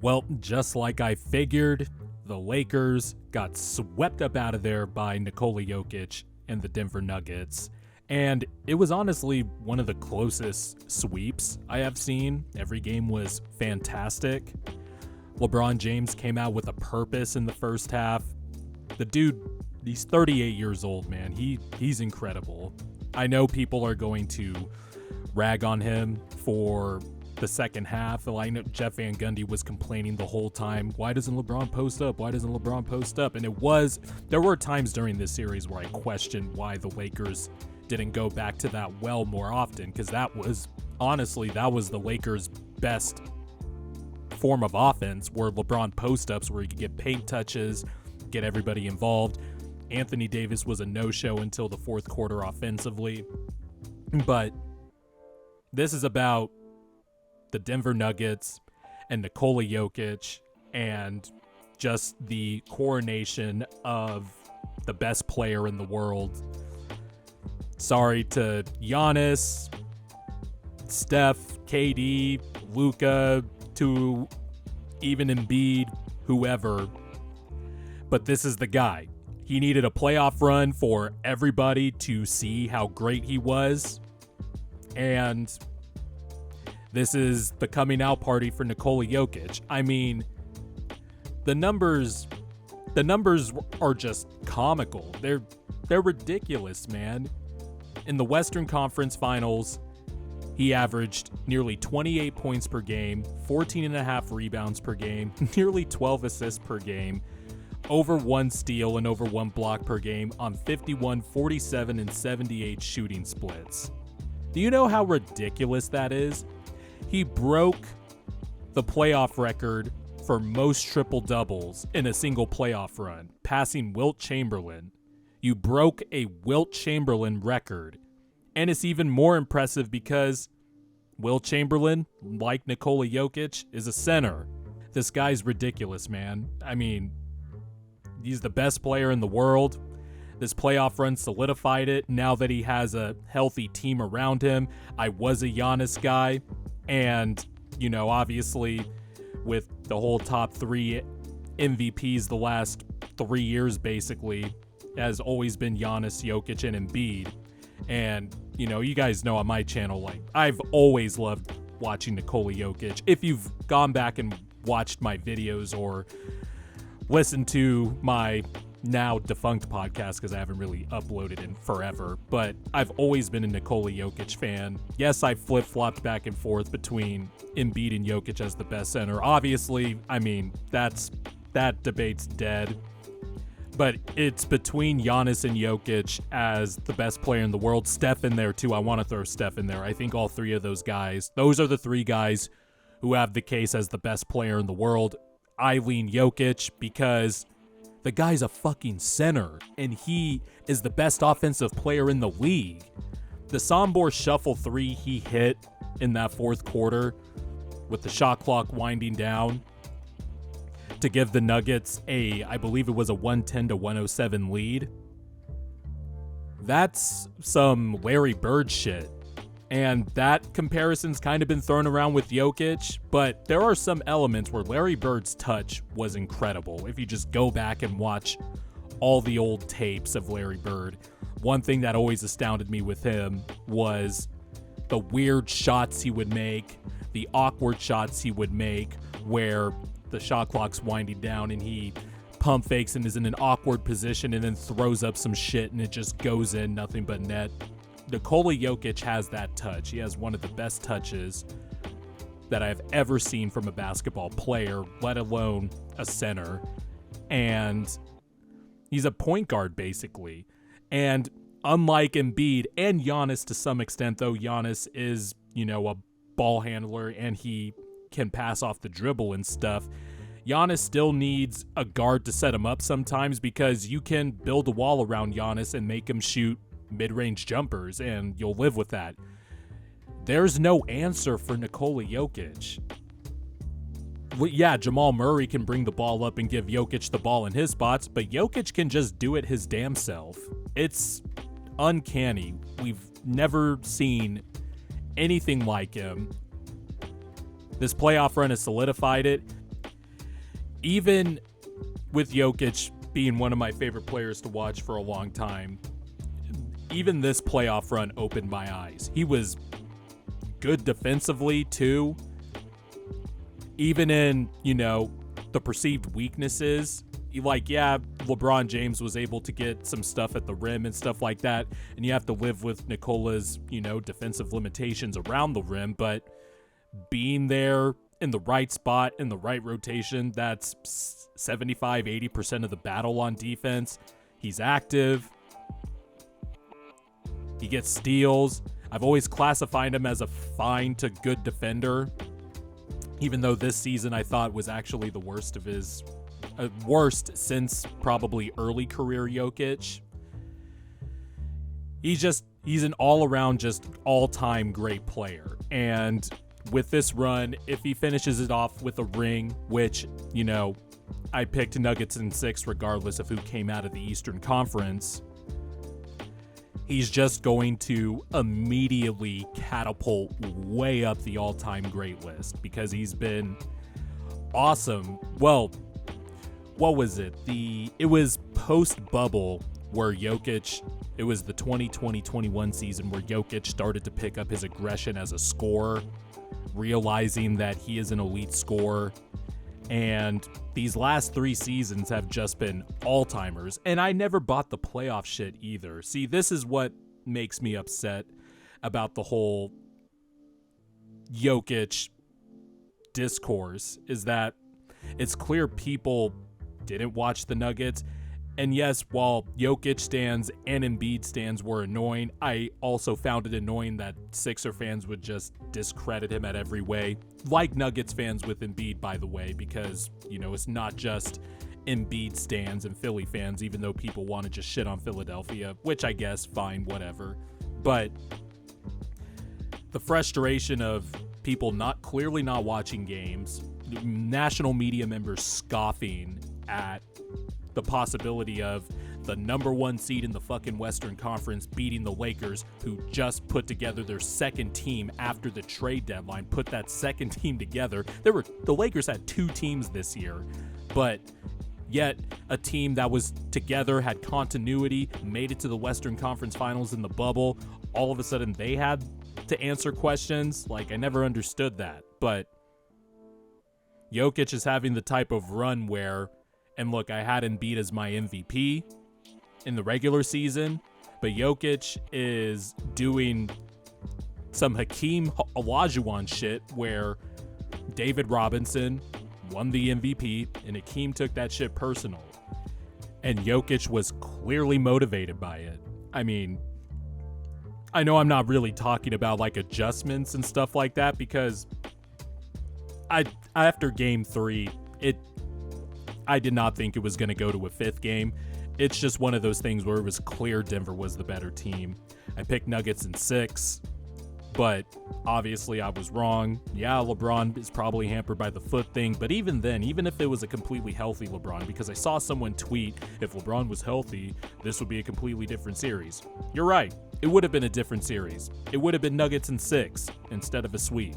Well, just like I figured, the Lakers got swept up out of there by Nikola Jokic and the Denver Nuggets. And it was honestly one of the closest sweeps I have seen. Every game was fantastic. LeBron James came out with a purpose in the first half. The dude, he's 38 years old, man. He's incredible. I know people are going to rag on him for the second half. I know Jeff Van Gundy was complaining the whole time, why doesn't LeBron post up? Why doesn't LeBron post up? And there were times during this series where I questioned why the Lakers didn't go back to that well more often, because that was the Lakers' best form of offense, were LeBron post-ups where he could get paint touches, get everybody involved. Anthony Davis was a no-show until the fourth quarter offensively. But this is about the Denver Nuggets and Nikola Jokic and just the coronation of the best player in the world. Sorry to Giannis, Steph, KD, Luka, to even Embiid, whoever. But this is the guy. He needed a playoff run for everybody to see how great he was. And this is the coming out party for Nikola Jokic. I mean, the numbers are just comical. They're ridiculous, man. In the Western Conference Finals, he averaged nearly 28 points per game, 14.5 rebounds per game, nearly 12 assists per game, over 1 steal and over 1 block per game on 51, 47, and 78 shooting splits. Do you know how ridiculous that is? He broke the playoff record for most triple-doubles in a single playoff run, passing Wilt Chamberlain. You broke a Wilt Chamberlain record. And it's even more impressive because Wilt Chamberlain, like Nikola Jokic, is a center. This guy's ridiculous, man. I mean, he's the best player in the world. This playoff run solidified it now that he has a healthy team around him. I was a Giannis guy. And, you know, obviously with the whole top 3 MVPs the last 3 years, basically, has always been Giannis, Jokic, and Embiid. And, you know, you guys know on my channel, like, I've always loved watching Nikola Jokic. If you've gone back and watched my videos or listened to my now defunct podcast, because I haven't really uploaded in forever, but I've always been a Nikola Jokic fan. Yes, I flip-flopped back and forth between Embiid and Jokic as the best center. Obviously, I mean, that debate's dead. But it's between Giannis and Jokic as the best player in the world. Steph in there, too. I want to throw Steph in there. I think all 3 of those guys, those are the 3 guys who have the case as the best player in the world. I lean Jokic because the guy's a fucking center, and he is the best offensive player in the league. The Sombor Shuffle 3 he hit in that fourth quarter with the shot clock winding down to give the Nuggets I believe it was a 110-107 lead. That's some Larry Bird shit. And that comparison's kind of been thrown around with Jokic, but there are some elements where Larry Bird's touch was incredible. If you just go back and watch all the old tapes of Larry Bird, one thing that always astounded me with him was the weird shots he would make, the awkward shots he would make where the shot clock's winding down and he pump fakes and is in an awkward position and then throws up some shit and it just goes in, nothing but net. Nikola Jokic has that touch. He has one of the best touches that I've ever seen from a basketball player, let alone a center. And he's a point guard, basically. And unlike Embiid and Giannis to some extent, though Giannis is, you know, a ball handler and he can pass off the dribble and stuff, Giannis still needs a guard to set him up sometimes, because you can build a wall around Giannis and make him shoot mid-range jumpers, and you'll live with that. There's no answer for Nikola Jokic. Well, yeah, Jamal Murray can bring the ball up and give Jokic the ball in his spots, but Jokic can just do it his damn self. It's uncanny. We've never seen anything like him. This playoff run has solidified it. even with Jokic being one of my favorite players to watch for a long time, even this playoff run opened my eyes. He was good defensively too. Even in, the perceived weaknesses, LeBron James was able to get some stuff at the rim and stuff like that, and you have to live with Nikola's, defensive limitations around the rim, but being there in the right spot, in the right rotation, that's 75-80% of the battle on defense. He's active. He gets steals. I've always classified him as a fine to good defender, even though this season I thought was actually the worst of his worst since probably early career Jokic. He's an all-around, just all-time great player. And with this run, if he finishes it off with a ring, which, I picked Nuggets in 6 regardless of who came out of the Eastern Conference, he's just going to immediately catapult way up the all-time great list because he's been awesome. Well, what was it? It was post-bubble where Jokic, it was the 2020-21 season where Jokic started to pick up his aggression as a scorer, realizing that he is an elite scorer. And these last 3 seasons have just been all-timers. And I never bought the playoff shit either. See, this is what makes me upset about the whole Jokic discourse, is that it's clear people didn't watch the Nuggets. And yes, while Jokic stands and Embiid stands were annoying, I also found it annoying that Sixer fans would just discredit him at every way. Like Nuggets fans with Embiid, by the way, because, it's not just Embiid stands and Philly fans, even though people want to just shit on Philadelphia, which I guess, fine, whatever. But the frustration of people clearly not watching games, national media members scoffing at the possibility of the number 1 seed in the fucking Western Conference beating the Lakers, who just put together their second team after the trade deadline, put that second team together. The Lakers had 2 teams this year, but yet a team that was together, had continuity, made it to the Western Conference Finals in the bubble. All of a sudden they had to answer questions. I never understood that. But Jokic is having the type of run where, and look, I had Embiid as my MVP in the regular season, but Jokic is doing some Hakeem Olajuwon shit where David Robinson won the MVP and Hakeem took that shit personal. And Jokic was clearly motivated by it. I mean, I know I'm not really talking about adjustments and stuff like that because after game 3, I did not think it was going to go to a 5th game. It's just one of those things where it was clear Denver was the better team. I picked Nuggets in 6, but obviously I was wrong. Yeah, LeBron is probably hampered by the foot thing, but even then, even if it was a completely healthy LeBron, because I saw someone tweet, if LeBron was healthy, this would be a completely different series. You're right. It would have been a different series. It would have been Nuggets in 6 instead of a sweep.